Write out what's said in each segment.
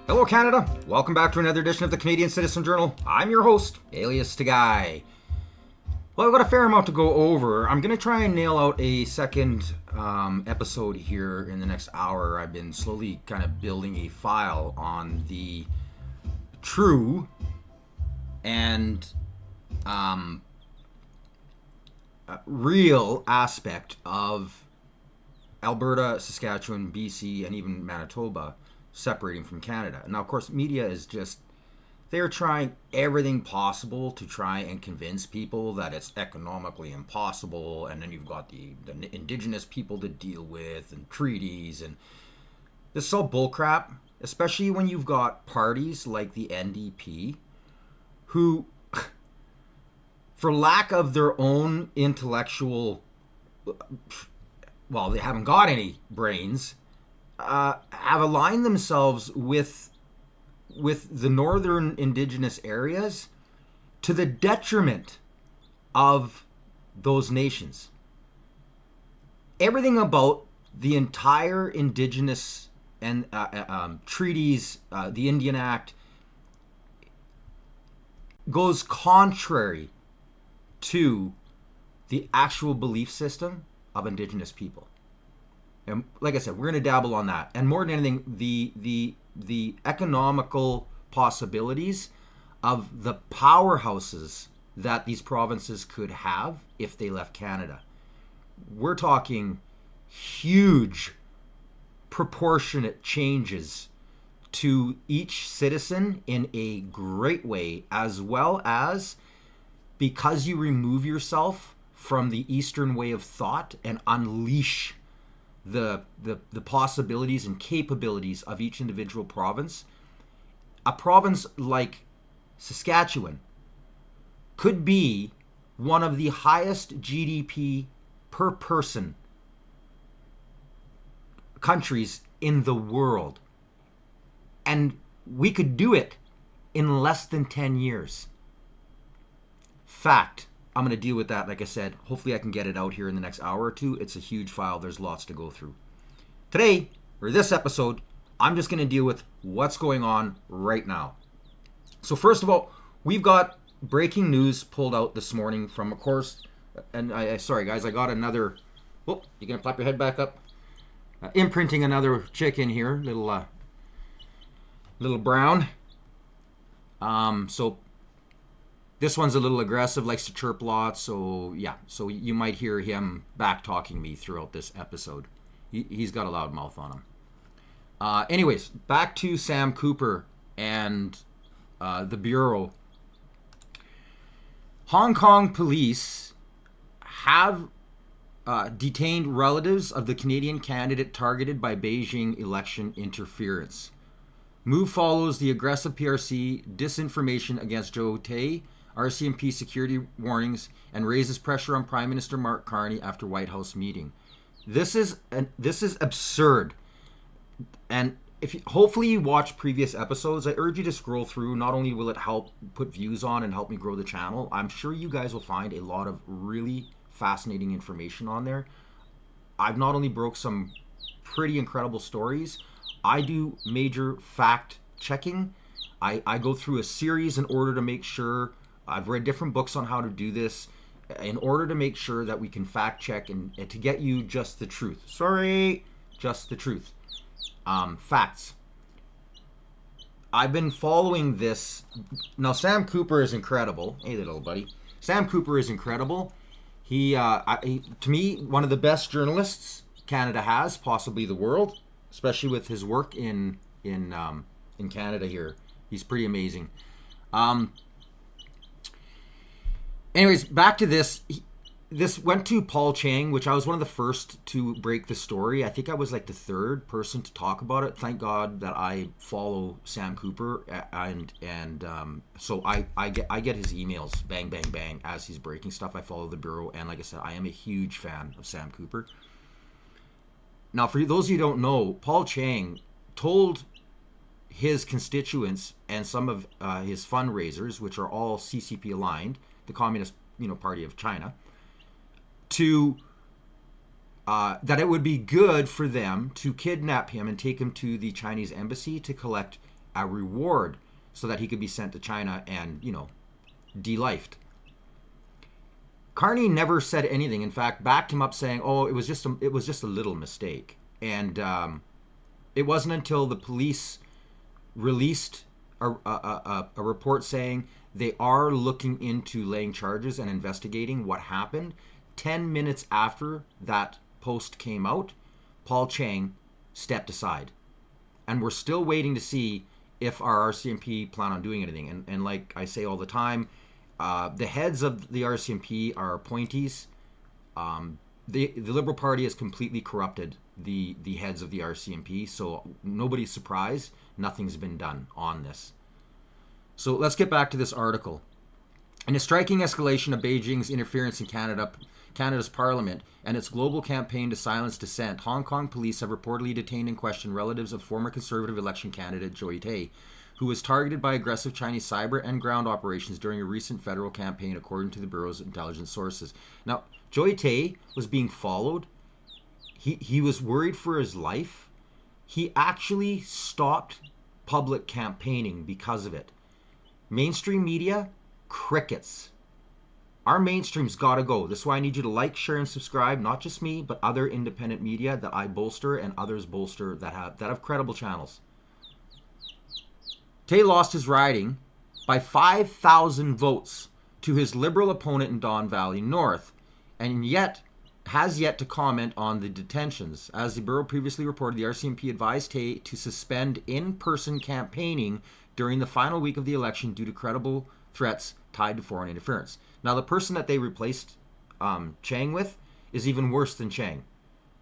Hello Canada, welcome back to another edition of the Canadian Citizen Journal. I'm your host, alias Tagai. Well, I've got a fair amount to go over. I'm going to try and nail out a second episode here in the next hour. I've been slowly kind of building a file on the true and real aspect of Alberta, Saskatchewan, BC, and even Manitoba separating from Canada. Now, of course, media is just, they're trying everything possible to try and convince people that it's economically impossible, and then you've got the Indigenous people to deal with, and treaties, and this is all bullcrap, especially when you've got parties like the NDP, who, for lack of their own intellectual, well, they haven't got any brains, have aligned themselves with the northern Indigenous areas to the detriment of those nations. Everything about the entire Indigenous and treaties, the Indian Act, goes contrary to the actual belief system of Indigenous people. And like I said, we're going to dabble on that. And more than anything, the economical possibilities of the powerhouses that these provinces could have if they left Canada. We're talking huge proportionate changes to each citizen in a great way, as well as because you remove yourself from the Eastern way of thought and unleash the possibilities and capabilities of each individual province. A province like Saskatchewan could be one of the highest GDP per person countries in the world. And we could do it in less than 10 years. Fact. I'm going to deal with that, like I said. Hopefully I can get it out here in the next hour or two. It's a huge file. There's lots to go through. Today, or this episode, I'm just going to deal with what's going on right now. So first of all, we've got breaking news pulled out this morning from, of course, and sorry guys, I got another, you going to pop your head back up? Imprinting another chick in here, little brown. So this one's a little aggressive, likes to chirp lots, so yeah. So you might hear him back-talking me throughout this episode. He's got a loud mouth on him. Anyways, back to Sam Cooper and the Bureau. Hong Kong police have detained relatives of the Canadian candidate targeted by Beijing election interference. Move follows the aggressive PRC disinformation against Joe Tao, RCMP security warnings, and raises pressure on Prime Minister Mark Carney after White House meeting. This is absurd. And hopefully you watch previous episodes. I urge you to scroll through. Not only will it help put views on and help me grow the channel, I'm sure you guys will find a lot of really fascinating information on there. I've not only broke some pretty incredible stories, I do major fact checking. I go through a series in order to make sure. I've read different books on how to do this in order to make sure that we can fact check and to get you just the truth. Just the truth. Facts. I've been following this. Now, Sam Cooper is incredible. Hey, little buddy. Sam Cooper is incredible. He to me, one of the best journalists Canada has, possibly the world, especially with his work in Canada here. He's pretty amazing. Anyways, back to this. This went to Paul Chang, which I was one of the first to break the story. I think I was like the third person to talk about it. Thank God that I follow Sam Cooper, and so I get his emails, bang, bang, bang, as he's breaking stuff. I follow the Bureau, and like I said, I am a huge fan of Sam Cooper. Now, for those of you who don't know, Paul Chang told his constituents and some of his fundraisers, which are all CCP aligned, the Communist Party of China, to that it would be good for them to kidnap him and take him to the Chinese embassy to collect a reward so that he could be sent to China and, de-lifed. Carney never said anything. In fact, backed him up saying, "Oh, it was just a little mistake." And it wasn't until the police released a report saying they are looking into laying charges and investigating what happened. 10 minutes after that post came out, Paul Chang stepped aside. And we're still waiting to see if our RCMP plan on doing anything. And like I say all the time, the heads of the RCMP are appointees. The Liberal Party has completely corrupted the heads of the RCMP, so nobody's surprised. Nothing's been done on this. So let's get back to this article. In a striking escalation of Beijing's interference in Canada's parliament and its global campaign to silence dissent, Hong Kong police have reportedly detained and questioned relatives of former Conservative election candidate Joe Tao, who was targeted by aggressive Chinese cyber and ground operations during a recent federal campaign, according to the Bureau's intelligence sources. Now, Joe Tao was being followed. He was worried for his life. He actually stopped public campaigning because of it. Mainstream media, crickets. Our mainstream's got to go. This is why I need you to like, share, and subscribe. Not just me, but other independent media that I bolster and others bolster that have credible channels. Tay lost his riding by 5,000 votes to his Liberal opponent in Don Valley North, and yet has yet to comment on the detentions. As the Bureau previously reported, the RCMP advised Tay to suspend in-person campaigning during the final week of the election due to credible threats tied to foreign interference. Now, the person that they replaced Chang with is even worse than Chang.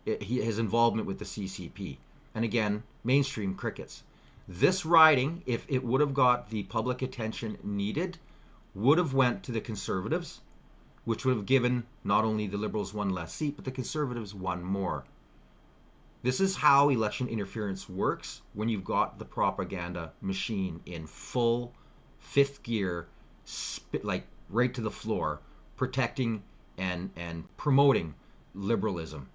His involvement with the CCP. And again, mainstream crickets. This riding, if it would have got the public attention needed, would have went to the Conservatives, which would have given not only the Liberals one less seat, but the Conservatives one more. This is how election interference works when you've got the propaganda machine in full fifth gear, like right to the floor, protecting and promoting liberalism.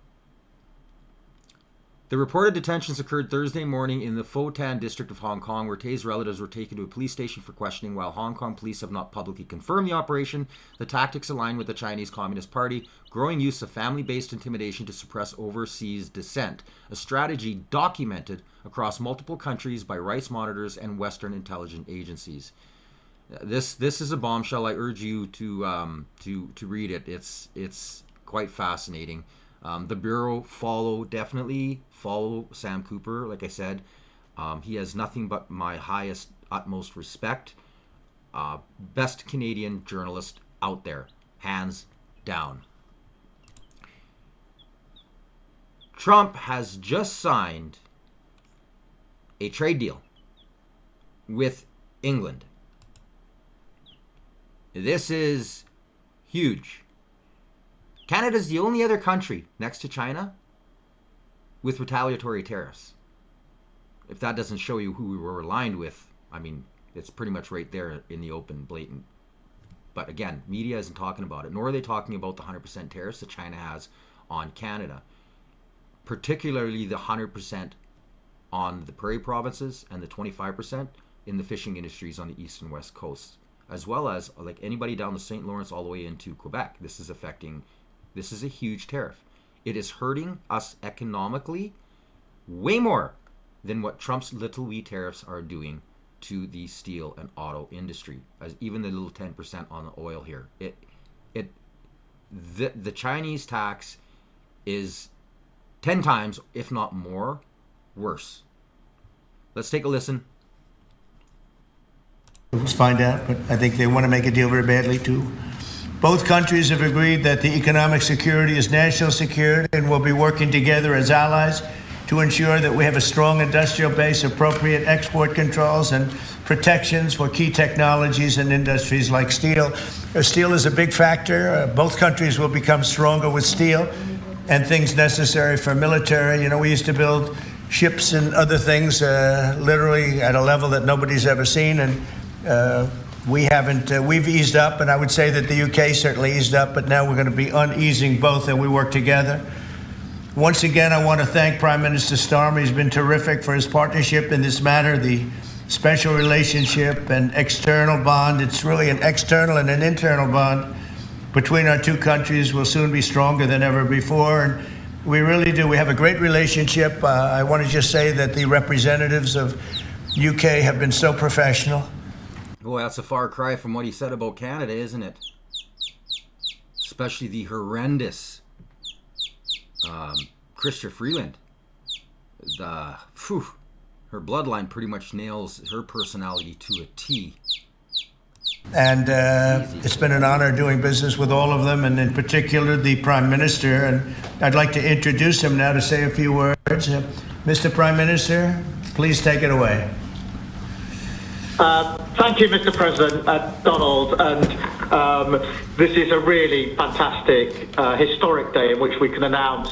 The reported detentions occurred Thursday morning in the Pho Tan district of Hong Kong, where Tay's relatives were taken to a police station for questioning. While Hong Kong police have not publicly confirmed the operation, the tactics align with the Chinese Communist Party, growing use of family-based intimidation to suppress overseas dissent, a strategy documented across multiple countries by rights monitors and Western intelligence agencies. This is a bombshell. I urge you to read it. It's quite fascinating. The Bureau definitely follow Sam Cooper. Like I said, he has nothing but my highest, utmost respect. Best Canadian journalist out there, hands down. Trump has just signed a trade deal with England. This is huge. Canada's the only other country next to China with retaliatory tariffs. If that doesn't show you who we were aligned with, I mean, it's pretty much right there in the open, blatant. But again, media isn't talking about it, nor are they talking about the 100% tariffs that China has on Canada, particularly the 100% on the prairie provinces and the 25% in the fishing industries on the east and west coasts, as well as like anybody down the St. Lawrence all the way into Quebec. This is a huge tariff. It is hurting us economically way more than what Trump's little wee tariffs are doing to the steel and auto industry. As even the little 10% on the oil here. The Chinese tax is 10 times, if not more, worse. Let's take a listen. Let's find out, but I think they want to make a deal very badly too. Both countries have agreed that the economic security is national security and will be working together as allies to ensure that we have a strong industrial base, appropriate export controls and protections for key technologies and industries like steel. Steel is a big factor. Both countries will become stronger with steel and things necessary for military. You know, we used to build ships and other things literally at a level that nobody's ever seen, and we've eased up, and I would say that the UK certainly eased up, but now we're going to be uneasing both, and we work together. Once again, I want to thank Prime Minister Starmer. He's been terrific for his partnership in this matter. The special relationship and external bond. It's really an external and an internal bond between our two countries will soon be stronger than ever before. And we really do. We have a great relationship. I want to just say that the representatives of UK have been so professional. Boy, that's a far cry from what he said about Canada, isn't it? Especially the horrendous Chrystia Freeland. Her bloodline pretty much nails her personality to a T. And it's been an honor doing business with all of them, and in particular the Prime Minister. And I'd like to introduce him now to say a few words. Mr. Prime Minister, please take it away. Thank you, Mr. President, Donald. And this is a really fantastic, historic day in which we can announce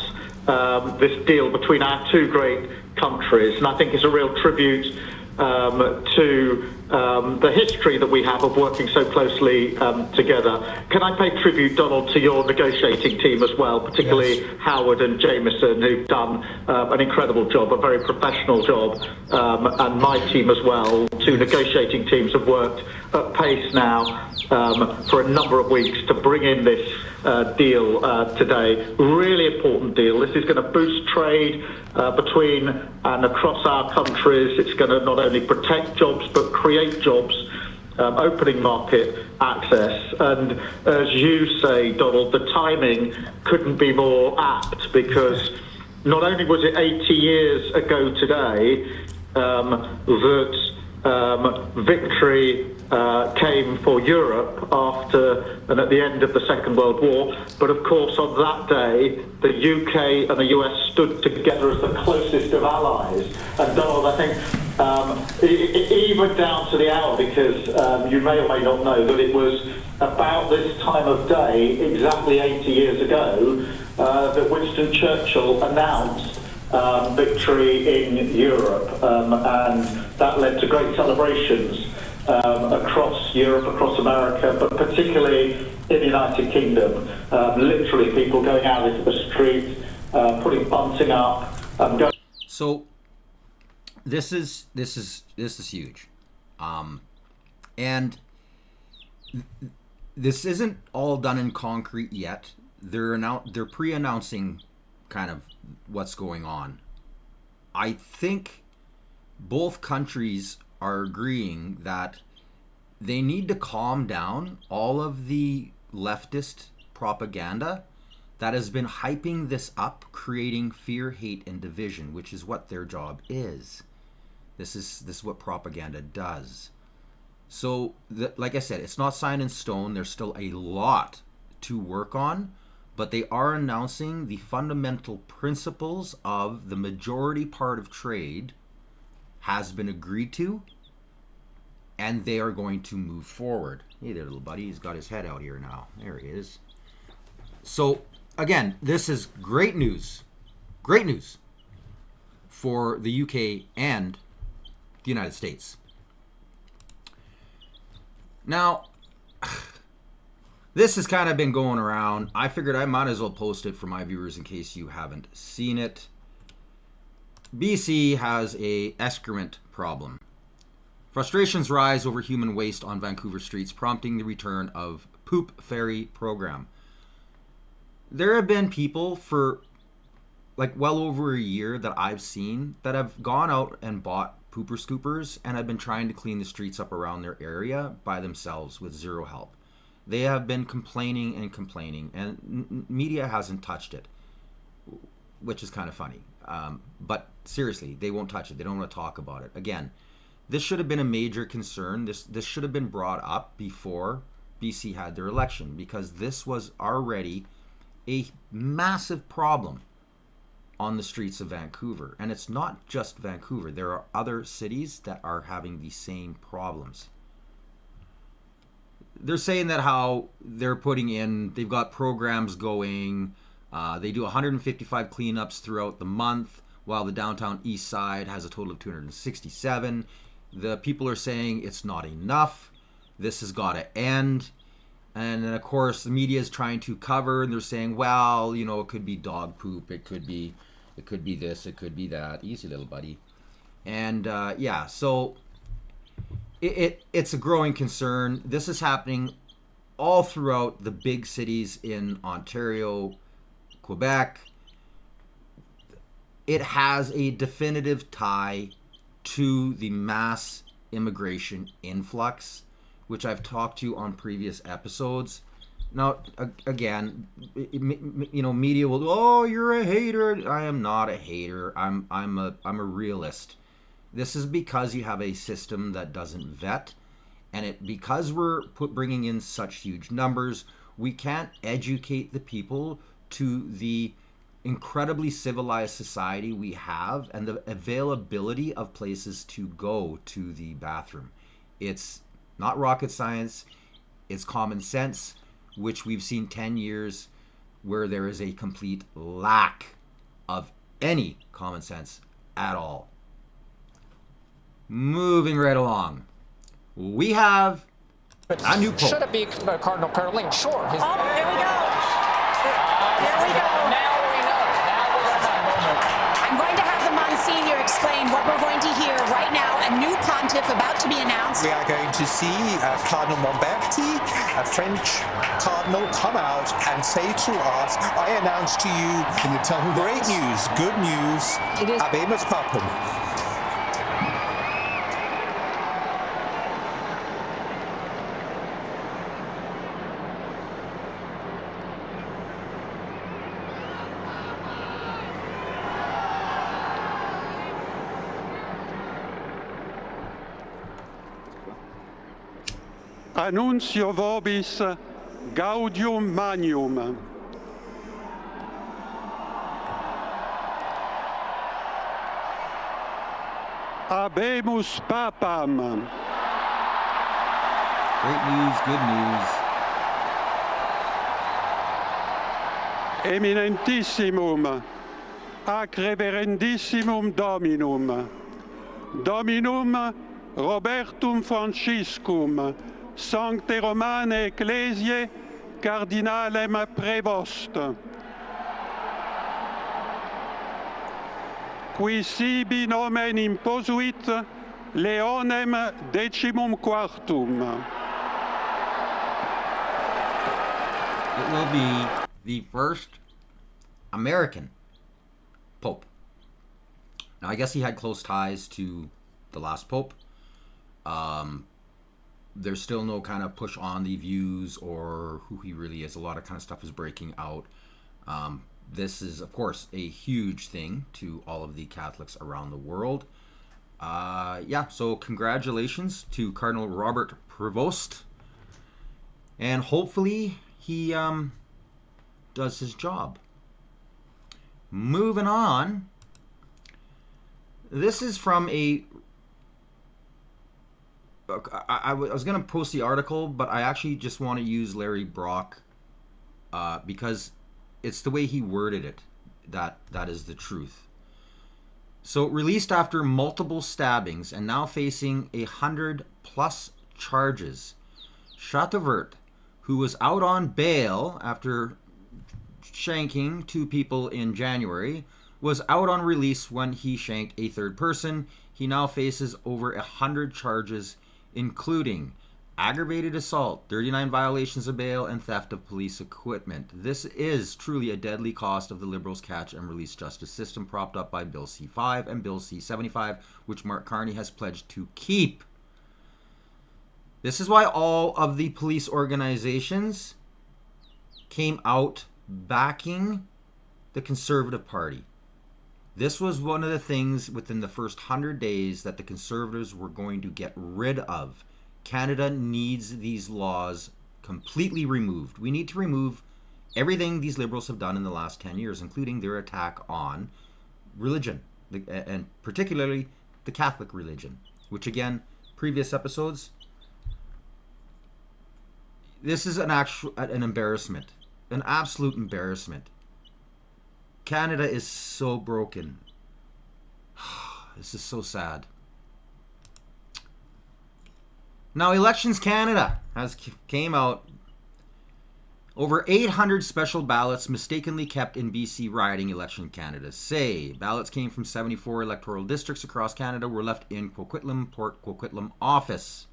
this deal between our two great countries. And I think it's a real tribute to the history that we have of working so closely together. Can I pay tribute, Donald, to your negotiating team as well, particularly yes. Howard and Jameson, who've done an incredible job, a very professional job, and my team as well. Two negotiating teams have worked at pace now for a number of weeks to bring in this deal today. Really important deal. This is going to boost trade between and across our countries. It's going to not only protect jobs but create jobs, opening market access. And as you say, Donald, the timing couldn't be more apt, because not only was it 80 years ago today that victory came for Europe after and at the end of the Second World War, but of course on that day the UK and the US stood together as the closest of allies. And Donald, I think even down to the hour, because you may or may not know that it was about this time of day, exactly 80 years ago, that Winston Churchill announced victory in Europe, and that led to great celebrations across Europe, across America, but particularly in the United Kingdom. Literally people going out into the street, putting bunting up. So this is huge, and this isn't all done in concrete yet. They're pre-announcing kind of what's going on. I think both countries are agreeing that they need to calm down all of the leftist propaganda that has been hyping this up, creating fear, hate, and division, which is what their job is. This is what propaganda does. So, like I said, it's not signed in stone. There's still a lot to work on, but they are announcing the fundamental principles of the majority part of trade has been agreed to, and they are going to move forward. Hey there, little buddy. He's got his head out here now. There he is. So, again, this is great news. Great news for the UK and the United States. Now, this has kind of been going around. I figured I might as well post it for my viewers in case you haven't seen it. BC has a excrement problem. Frustrations rise over human waste on Vancouver streets, prompting the return of Poop Ferry program. There have been people for like well over a year that I've seen that have gone out and bought pooper scoopers and have been trying to clean the streets up around their area by themselves with zero help. They have been complaining and complaining, and media hasn't touched it, which is kind of funny. But seriously, they won't touch it. They don't want to talk about it. Again, this should have been a major concern. This should have been brought up before BC had their election, because this was already a massive problem on the streets of Vancouver. And it's not just Vancouver. There are other cities that are having the same problems. They're saying that how they're putting in, they've got programs going. They do 155 cleanups throughout the month, while the downtown east side has a total of 267. The people are saying it's not enough. This has got to end. And then, of course, the media is trying to cover, and they're saying, well, you know, it could be dog poop. It could be this. It could be that. Easy, little buddy. And, yeah, so It's a growing concern. This is happening all throughout the big cities in Ontario, Quebec. It has a definitive tie to the mass immigration influx, which I've talked to on previous episodes. Now, again, media will, oh, you're a hater. I am not a hater. I'm a realist. This is because you have a system that doesn't vet, and because we're bringing in such huge numbers, we can't educate the people to the incredibly civilized society we have and the availability of places to go to the bathroom. It's not rocket science, it's common sense, which we've seen 10 years where there is a complete lack of any common sense at all. Moving right along, we have a new pope. Should it be Cardinal Caroline? Sure. Here we go. Here we go. Now we know. I'm going to have the Monsignor explain what we're going to hear right now. A new pontiff about to be announced. We are going to see Cardinal Momberti, a French cardinal, come out and say to us, I announce to you, can you tell who great news, good news, It is Habemus Papam. Annuncio vobis gaudium magnum. Habemus papam. Great news, good news. Eminentissimum, ac reverendissimum Dominum, Dominum Robertum Franciscum, Sancte Romane Ecclesiae, Cardinalem Prevost, qui sibi nomen imposuit Leonem decimum quartum. It will be the first American pope. Now, I guess he had close ties to the last pope. There's still no kind of push on the views or who he really is. A lot of kind of stuff is breaking out. This is, of course, a huge thing to all of the Catholics around the world. So congratulations to Cardinal Robert Prevost. And hopefully he does his job. Moving on. This is from I was going to post the article, but I actually just want to use Larry Brock because it's the way he worded it that is the truth. So, released after multiple stabbings and now facing 100+ charges, Shatter, who was out on bail after shanking 2 people in January, was out on release when he shanked a 3rd person. He now faces over 100 charges, including aggravated assault, 39 violations of bail, and theft of police equipment. This is truly a deadly cost of the Liberals' catch and release justice system, propped up by Bill C-5 and Bill C-75, which Mark Carney has pledged to keep. This is why all of the police organizations came out backing the Conservative Party. This was one of the things within the first 100 days that the Conservatives were going to get rid of. Canada needs these laws completely removed. We need to remove everything these Liberals have done in the last 10 years, including their attack on religion, and particularly the Catholic religion, which, again, previous episodes, this is an embarrassment, an absolute embarrassment. Canada is so broken. This is so sad. Now, Elections Canada came out Over 800 special ballots mistakenly kept in BC riding election Canada say. Ballots came from 74 electoral districts across Canada were left in Coquitlam, Port Coquitlam office.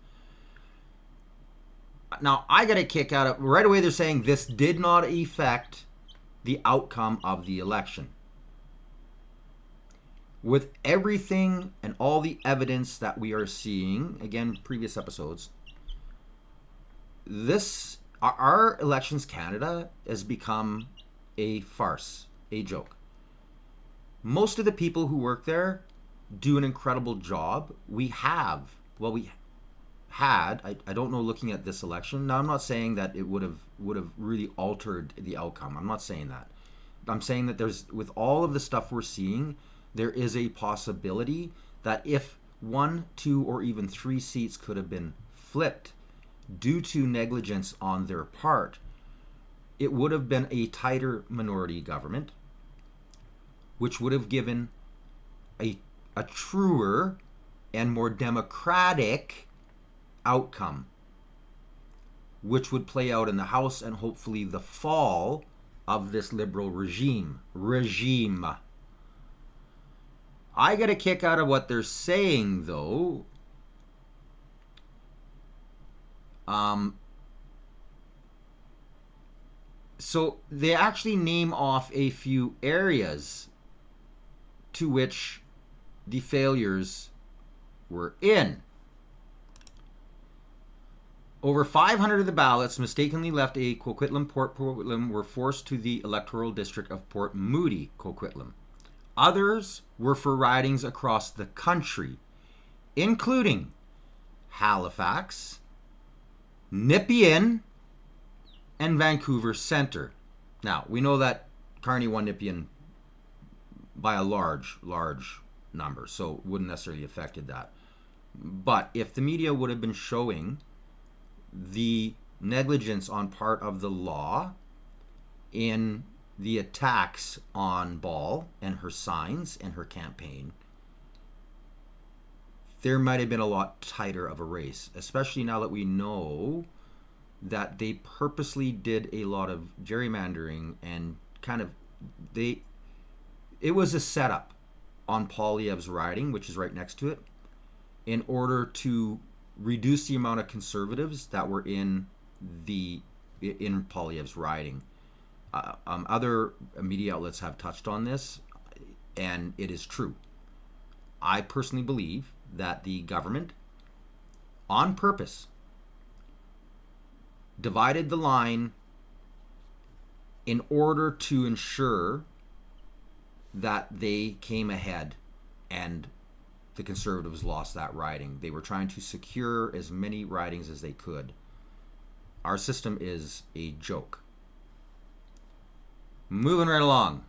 Now, I got a kick out of right away. They're saying this did not affect the outcome of the election. With everything and all the evidence that we are seeing, again, previous episodes, our elections Canada has become a farce, a joke. Most of the people who work there do an incredible job. I don't know, looking at this election. Now, I'm not saying that it would have really altered the outcome. I'm not saying that. I'm saying that with all of the stuff we're seeing, there is a possibility that if 1, 2, or even 3 seats could have been flipped due to negligence on their part, it would have been a tighter minority government, which would have given a truer and more democratic outcome, which would play out in the House and hopefully the fall of this liberal regime. I get a kick out of what they're saying, though. So they actually name off a few areas to which the failures were in. Over 500 of the ballots mistakenly left a Coquitlam, Port Coquitlam were forced to the electoral district of Port Moody, Coquitlam. Others were for ridings across the country, including Halifax, Nepean, and Vancouver Centre. Now, we know that Carney won Nepean by a large number, so wouldn't necessarily affected that. But if the media would have been showing the negligence on part of the law in the attacks on Ball and her signs and her campaign, there might have been a lot tighter of a race, especially now that we know that they purposely did a lot of gerrymandering and it was a setup on Poilievre's riding, which is right next to it, in order to reduce the amount of conservatives that were in Poilievre's riding. Other media outlets have touched on this, and it is true. I personally believe that the government, on purpose, divided the line in order to ensure that they came ahead and the Conservatives lost that riding. They were trying to secure as many ridings as they could. Our system is a joke. Moving right along.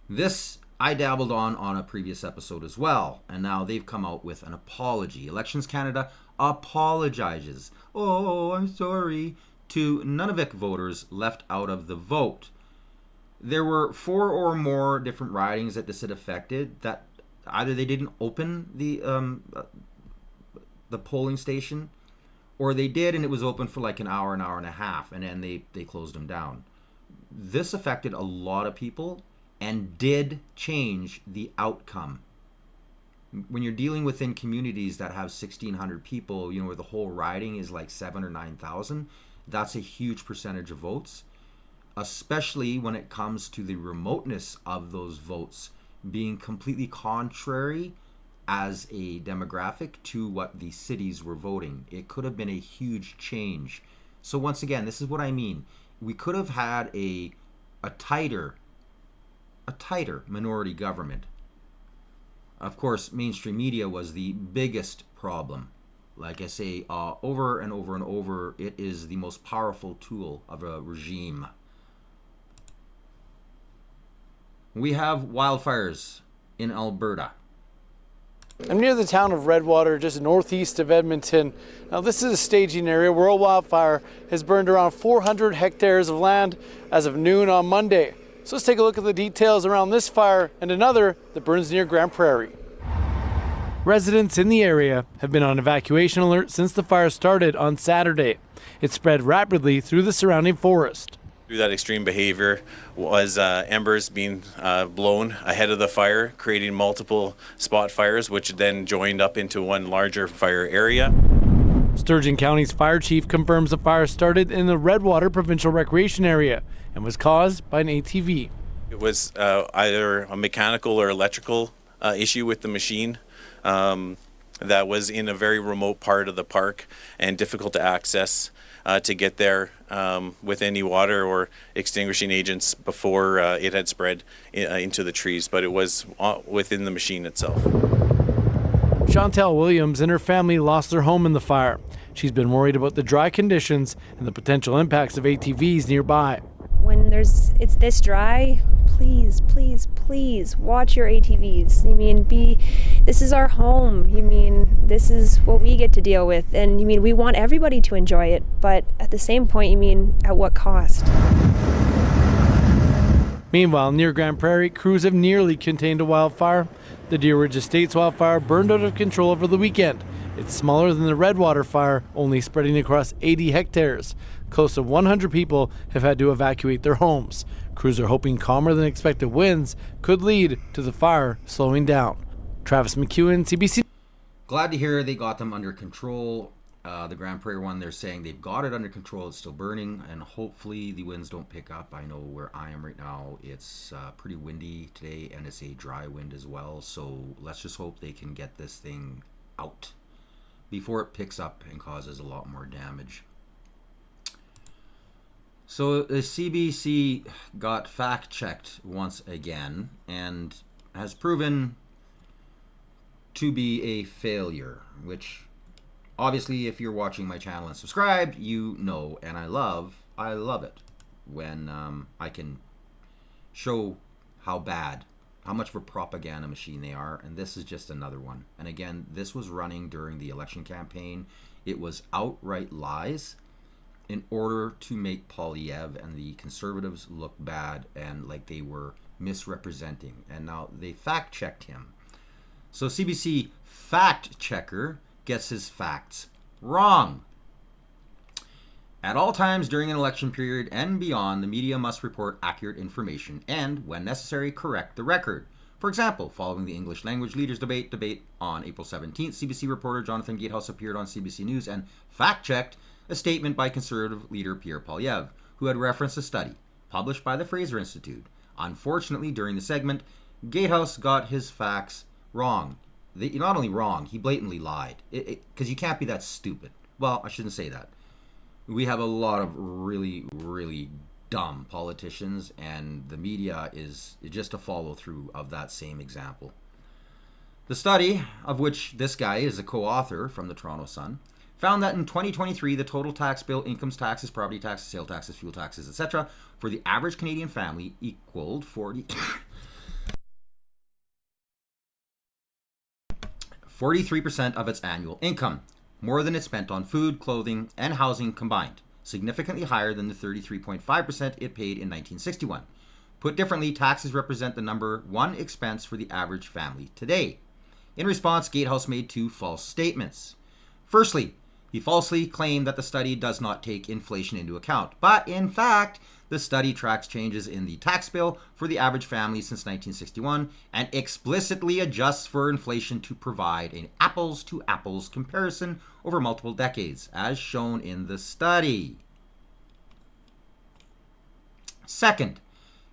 This I dabbled on a previous episode as well, and now they've come out with an apology. Elections Canada apologizes. Oh, I'm sorry. To Nunavik voters left out of the vote. There were 4 or more different ridings that this had affected that either they didn't open the polling station, or they did and it was open for like an hour and a half, and then they closed them down. This affected a lot of people and did change the outcome. When you're dealing within communities that have 1,600 people, where the whole riding is like 7,000 or 9,000, that's a huge percentage of votes, especially when it comes to the remoteness of those votes being completely contrary as a demographic to what the cities were voting. It could have been a huge change. So once again, this is what I mean. We could have had a tighter minority government. Of course, mainstream media was the biggest problem. Like I say, over and over and over, it is the most powerful tool of a regime. We have wildfires in Alberta. I'm near the town of Redwater, just northeast of Edmonton. Now, this is a staging area where a wildfire has burned around 400 hectares of land as of noon on Monday. So let's take a look at the details around this fire and another that burns near Grand Prairie. Residents in the area have been on evacuation alert since the fire started on Saturday. It spread rapidly through the surrounding forest. Through that extreme behavior was embers being blown ahead of the fire, creating multiple spot fires, which then joined up into one larger fire area. Sturgeon County's fire chief confirms the fire started in the Redwater Provincial Recreation Area and was caused by an ATV. It was either a mechanical or electrical issue with the machine that was in a very remote part of the park and difficult to access to get there with any water or extinguishing agents before it had spread into the trees, but it was within the machine itself. Chantel Williams and her family lost their home in the fire. She's been worried about the dry conditions and the potential impacts of ATVs nearby. When it's this dry, please, please, please watch your ATVs. This is our home. This is what we get to deal with. And we want everybody to enjoy it, but at the same point, at what cost? Meanwhile, near Grand Prairie, crews have nearly contained a wildfire. The Deer Ridge Estates wildfire burned out of control over the weekend. It's smaller than the Redwater fire, only spreading across 80 hectares. Close to 100 people have had to evacuate their homes. Crews are hoping calmer than expected winds could lead to the fire slowing down. Travis McEwen, CBC. Glad to hear they got them under control. The Grand Prairie one, they're saying they've got it under control. It's still burning, and hopefully the winds don't pick up. I know where I am right now, it's pretty windy today, and it's a dry wind as well. So let's just hope they can get this thing out before it picks up and causes a lot more damage. So the CBC got fact-checked once again and has proven to be a failure, which obviously if you're watching my channel and subscribed, you know, and I love it when I can show how much of a propaganda machine they are, and this is just another one. And again, this was running during the election campaign. It was outright lies in order to make Poilievre and the Conservatives look bad and like they were misrepresenting. And now they fact-checked him. So CBC fact-checker gets his facts wrong. At all times during an election period and beyond, the media must report accurate information and, when necessary, correct the record. For example, following the English language leaders debate on April 17th, CBC reporter Jonathan Gatehouse appeared on CBC News and fact-checked a statement by Conservative leader Pierre Poilievre, who had referenced a study published by the Fraser Institute. Unfortunately, during the segment, Gatehouse got his facts wrong. Not only wrong, he blatantly lied. Because you can't be that stupid. Well, I shouldn't say that. We have a lot of really, really dumb politicians, and the media is just a follow-through of that same example. The study, of which this guy is a co-author from the Toronto Sun, found that in 2023, the total tax bill, income taxes, property taxes, sale taxes, fuel taxes, etc., for the average Canadian family equaled 43% of its annual income, more than it spent on food, clothing, and housing combined, significantly higher than the 33.5% it paid in 1961. Put differently, taxes represent the number one expense for the average family today. In response, Gatehouse made two false statements. Firstly, he falsely claimed that the study does not take inflation into account, but in fact, the study tracks changes in the tax bill for the average family since 1961 and explicitly adjusts for inflation to provide an apples-to-apples comparison over multiple decades, as shown in the study. Second,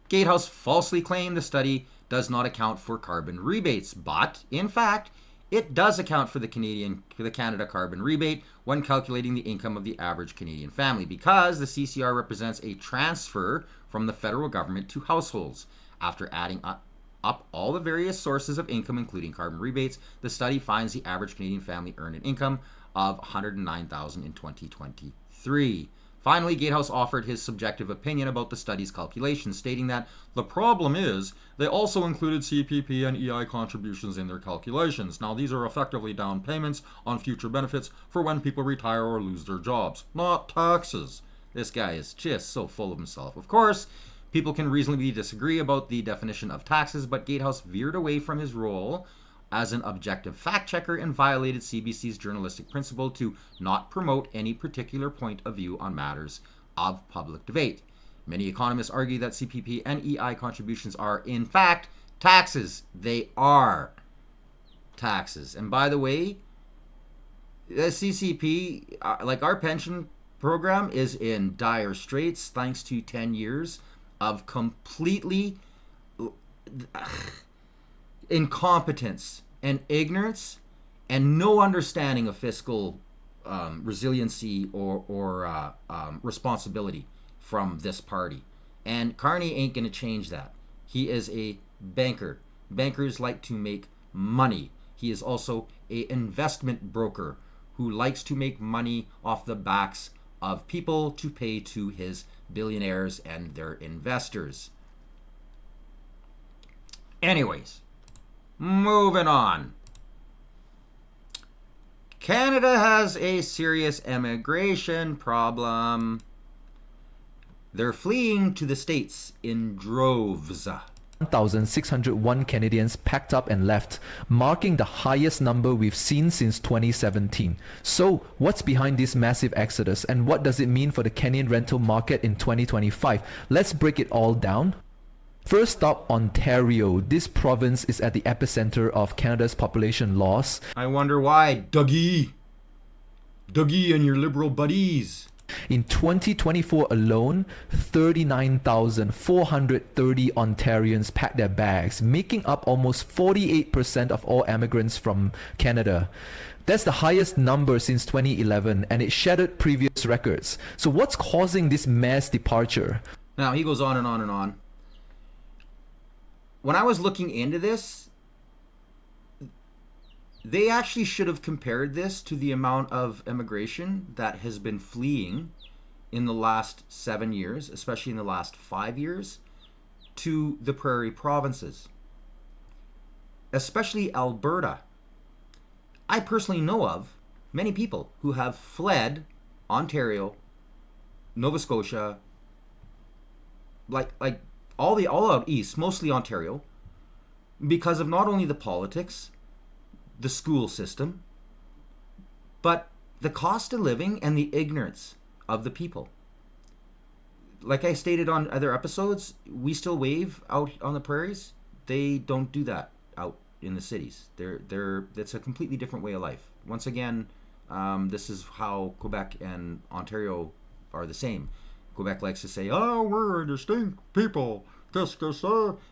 Gatehouse falsely claimed the study does not account for carbon rebates, but in fact, it does account for the Canada carbon rebate when calculating the income of the average Canadian family, because the CCR represents a transfer from the federal government to households. After adding up all the various sources of income, including carbon rebates, the study finds the average Canadian family earned an income of $109,000 in 2023. Finally, Gatehouse offered his subjective opinion about the study's calculations, stating that the problem is they also included CPP and EI contributions in their calculations. Now, these are effectively down payments on future benefits for when people retire or lose their jobs, not taxes. This guy is just so full of himself. Of course, people can reasonably disagree about the definition of taxes, but Gatehouse veered away from his role as an objective fact checker and violated CBC's journalistic principle to not promote any particular point of view on matters of public debate. Many economists argue that CPP and EI contributions are, in fact, taxes. They are taxes. And by the way, the CCP, like our pension program, is in dire straits thanks to 10 years of completely incompetence and ignorance and no understanding of fiscal resiliency or responsibility from this party. And Carney ain't going to change that. He is a banker. Bankers like to make money. He is also an investment broker who likes to make money off the backs of people to pay to his billionaires and their investors. Anyways, moving on. Canada has a serious immigration problem. They're fleeing to the States in droves. 1,601 Canadians packed up and left, marking the highest number we've seen since 2017. So, what's behind this massive exodus, and what does it mean for the Canadian rental market in 2025? Let's break it all down. First up, Ontario. This province is at the epicenter of Canada's population loss. I wonder why, Dougie and your liberal buddies. In 2024 alone, 39,430 Ontarians packed their bags, making up almost 48% of all immigrants from Canada. That's the highest number since 2011, and it shattered previous records. So what's causing this mass departure? Now, he goes on and on and on. When I was looking into this, they actually should have compared this to the amount of immigration that has been fleeing in the last 7 years, especially in the last 5 years, to the prairie provinces, especially Alberta. I personally know of many people who have fled Ontario, Nova Scotia, like all out east, mostly Ontario, because of not only the politics, the school system, but the cost of living and the ignorance of the people. Like I stated on other episodes, we still wave out on the prairies. They don't do that out in the cities. It's a completely different way of life. Once again, this is how Quebec and Ontario are the same. Quebec likes to say, "Oh, we're a distinct people."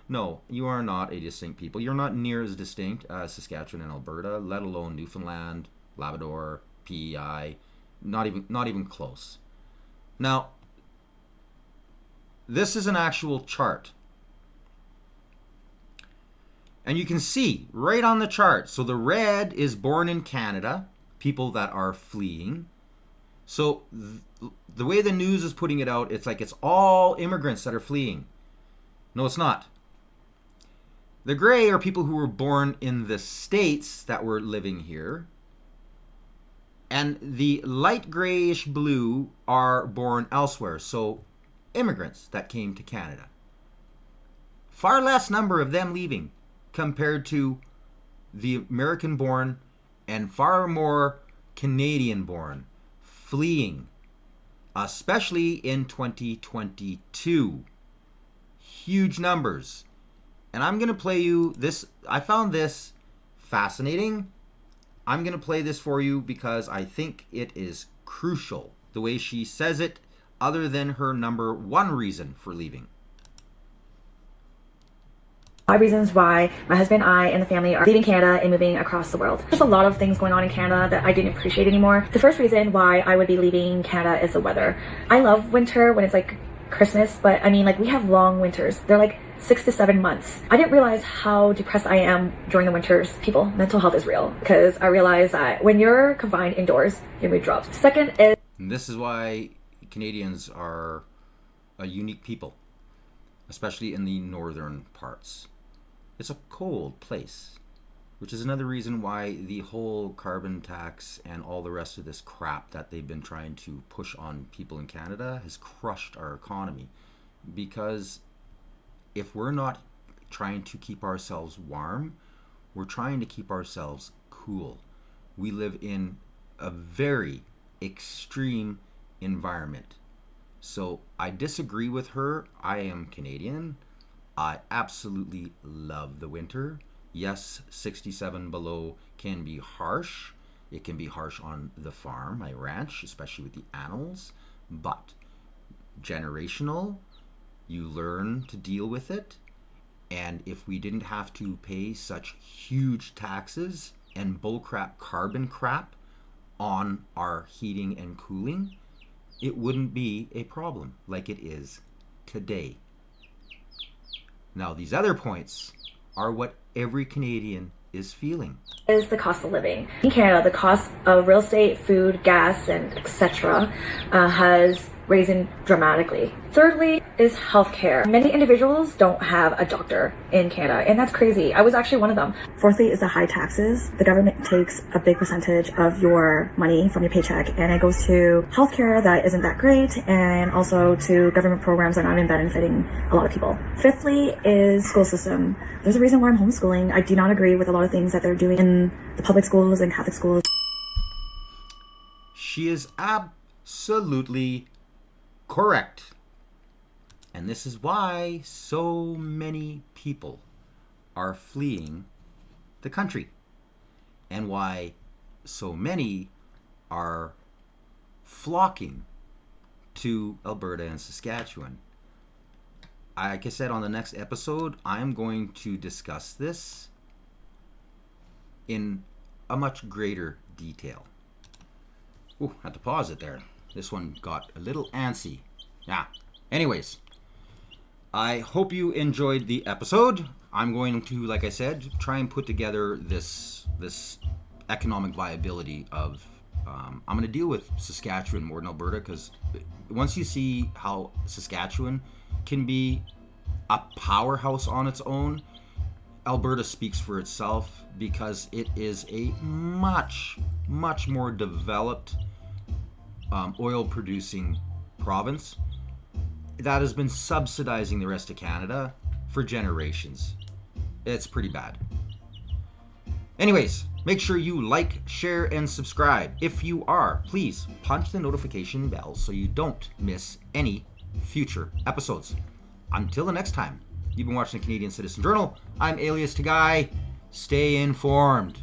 No, you are not a distinct people. You're not near as distinct as Saskatchewan and Alberta, let alone Newfoundland, Labrador, PEI. Not even close. Now, this is an actual chart. And you can see right on the chart. So the red is born in Canada, people that are fleeing. So the way the news is putting it out, it's like it's all immigrants that are fleeing. No, it's not. The gray are people who were born in the States that were living here. And the light grayish blue are born elsewhere. So immigrants that came to Canada. Far less number of them leaving compared to the American born and far more Canadian born fleeing, especially in 2022. Huge numbers. And I'm going to play you this. I found this fascinating. I'm going to play this for you because I think it is crucial, the way she says it, other than her number one reason for leaving. 5 reasons why my husband, I, and the family are leaving Canada and moving across the world. There's a lot of things going on in Canada that I didn't appreciate anymore. The first reason why I would be leaving Canada is the weather. I love winter when it's like Christmas, but I mean, like, we have long winters. They're like 6 to 7 months. I didn't realize how depressed I am during the winters. People, mental health is real, because I realized that when you're confined indoors, your mood drops. Second is... And this is why Canadians are a unique people, especially in the northern parts. It's a cold place, which is another reason why the whole carbon tax and all the rest of this crap that they've been trying to push on people in Canada has crushed our economy. Because if we're not trying to keep ourselves warm, We're trying to keep ourselves cool. We live in a very extreme environment. So I disagree with her. I am Canadian. I absolutely love the winter. Yes, 67 below can be harsh. It can be harsh on the farm, my ranch, especially with the animals. But generational, you learn to deal with it. And if we didn't have to pay such huge taxes and bullcrap carbon crap on our heating and cooling, it wouldn't be a problem like it is today. Now, these other points are what every Canadian is feeling. Is the cost of living. In Canada, the cost of real estate, food, gas, and etc. Has risen dramatically. Thirdly is healthcare. Many individuals don't have a doctor in Canada, and that's crazy. I was actually one of them. Fourthly is the high taxes. The government takes a big percentage of your money from your paycheck, and it goes to healthcare that isn't that great, and also to government programs that are not even benefiting a lot of people. Fifthly is school system. There's a reason why I'm homeschooling. I do not agree with a lot of things that they're doing in the public schools and Catholic schools. She is absolutely correct. And this is why so many people are fleeing the country, and why so many are flocking to Alberta and Saskatchewan. Like I said, on the next episode, I'm going to discuss this in a much greater detail. Ooh, had to pause it there. This one got a little antsy. Yeah. Anyways, I hope you enjoyed the episode. I'm going to, like I said, try and put together this economic viability of. I'm going to deal with Saskatchewan more than Alberta, because once you see how Saskatchewan can be a powerhouse on its own, Alberta speaks for itself, because it is a much more developed oil producing province that has been subsidizing the rest of Canada for generations. It's pretty bad. Anyways, make sure you like, share, and subscribe. If you are, please punch the notification bell so you don't miss any future episodes. Until the next time, you've been watching the Canadian Citizen Journal. I'm Alias Tagai. Stay informed.